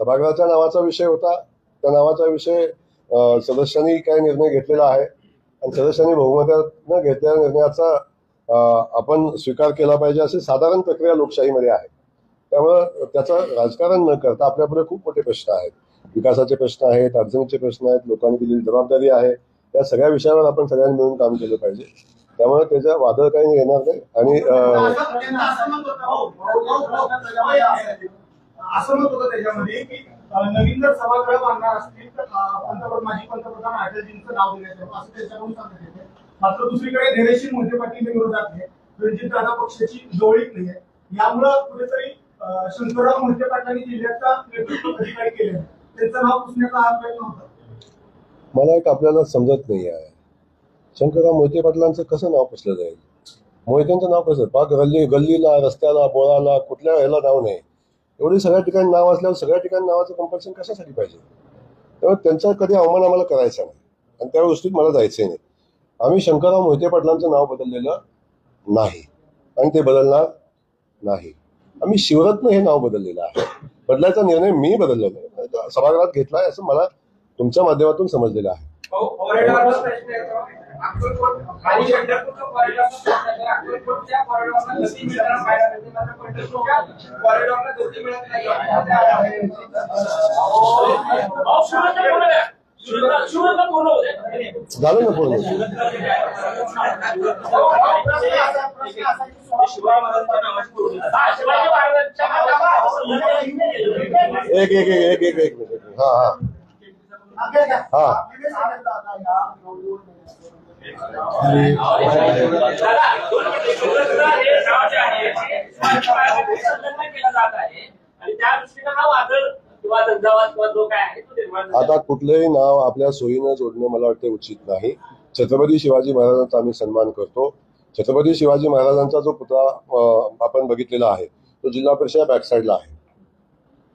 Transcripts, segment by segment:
सभागृहाच्या नावाचा विषय होता. त्या नावाचा विषय सदस्यांनी काय निर्णय घेतलेला आहे आणि सदस्यांनी बहुमतानं घेतलेल्या निर्णयाचा आपण स्वीकार केला पाहिजे अशी साधारण प्रक्रिया लोकशाहीमध्ये आहे. त्यामुळे त्याचं राजकारण न करता आपल्यापुढे खूप मोठे प्रश्न आहेत. विकासाचे प्रश्न आहेत, अडचणीचे प्रश्न आहेत, लोकांनी दिलेली जबाबदारी आहे. त्या सगळ्या विषयावर आपण सगळ्यांनी मिळून काम केलं पाहिजे. त्यामुळे त्याच्या वादळ काही येणार नाही. आणि असं मत होतं त्याच्यामध्ये की नवीन जर सभागृह बांधणार असतील तर माजी पंतप्रधान अटलजींचं नाव देण्यात यावं असं त्याच्याकडून सांगण्यात येते. मात्र दुसरीकडे धैर्यशील मोहिते पाटील विरोधात आहे. रणजितदादा पक्षाची जवळीक नाही आहे. यामुळं कुठेतरी शंकरराव मोहिते पाटलांनी जिल्ह्याचा नेतृत्व अधिकारी केले, त्यांचं नाव पुसण्याचा हा प्रयत्न होता. मला एक आपल्याला समजत नाही आहे, शंकरराव मोहिते पाटलांचं कसं नाव पुसलं जाईल? मोहित्यांचं नाव कसं? पाक गल्लीला, रस्त्याला, बोळाला, कुठल्या ह्याला नाव नाही. एवढी सगळ्या ठिकाणी नाव असल्यावर सगळ्या ठिकाणी नावाचं कंपल्शन कशासाठी पाहिजे? त्यामुळे त्यांचा कधी अवमान आम्हाला करायचा नाही आणि त्या गोष्टीत मला जायचंही नाही. आम्ही शंकरराव मोहिते पाटलांचं नाव बदललेलं नाही आणि ते बदलणार नाही. आम्ही शिवरत्न हे नाव बदललेलं आहे. बदलायचा निर्णय मी बदललेला आहे, सभागृहात घेतलाय असं मला तुमच्या माध्यमातून समजलेलं आहे. झालं ना पूर्ण? एक एक एक एक एक मिनिट. हा हा हा आता कुठलंही नाव आपल्या सोयीनं जोडणं मला वाटतं उचित नाही. छत्रपती शिवाजी महाराजांचा आम्ही सन्मान करतो. छत्रपती शिवाजी महाराजांचा जो पुतळा आपण बघितलेला आहे तो जिल्हा परिषद बॅकसाईडला आहे.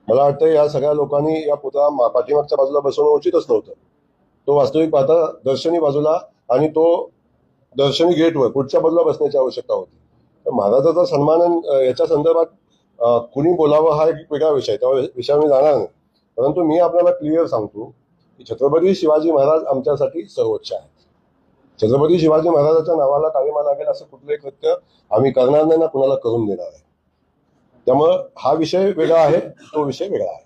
मला वाटतं या सगळ्या लोकांनी या पुतळा पाठीमागच्या बाजूला बसवणं उचितच नव्हतं. तो वास्तविक पाहता दर्शनी बाजूला आणि तो दर्शनी गेटवर पुढच्या बाजूला बसण्याची आवश्यकता होती. तर महाराजाचा सन्मान याच्या संदर्भात कुणी बोलावं हा एक वेगळा विषय, त्या विषयावर मी जाणार नाही. परंतु मी आपल्याला क्लिअर सांगतो की छत्रपती शिवाजी महाराज आमच्यासाठी सर्वोच्च आहेत. छत्रपती शिवाजी महाराजांच्या नावाला काळीमा लागेल असं कुठलंही कृत्य आम्ही करणार नाही ना कुणाला करून देणार आहे. त्यामुळं हा विषय वेगळा आहे, तो विषय वेगळा आहे.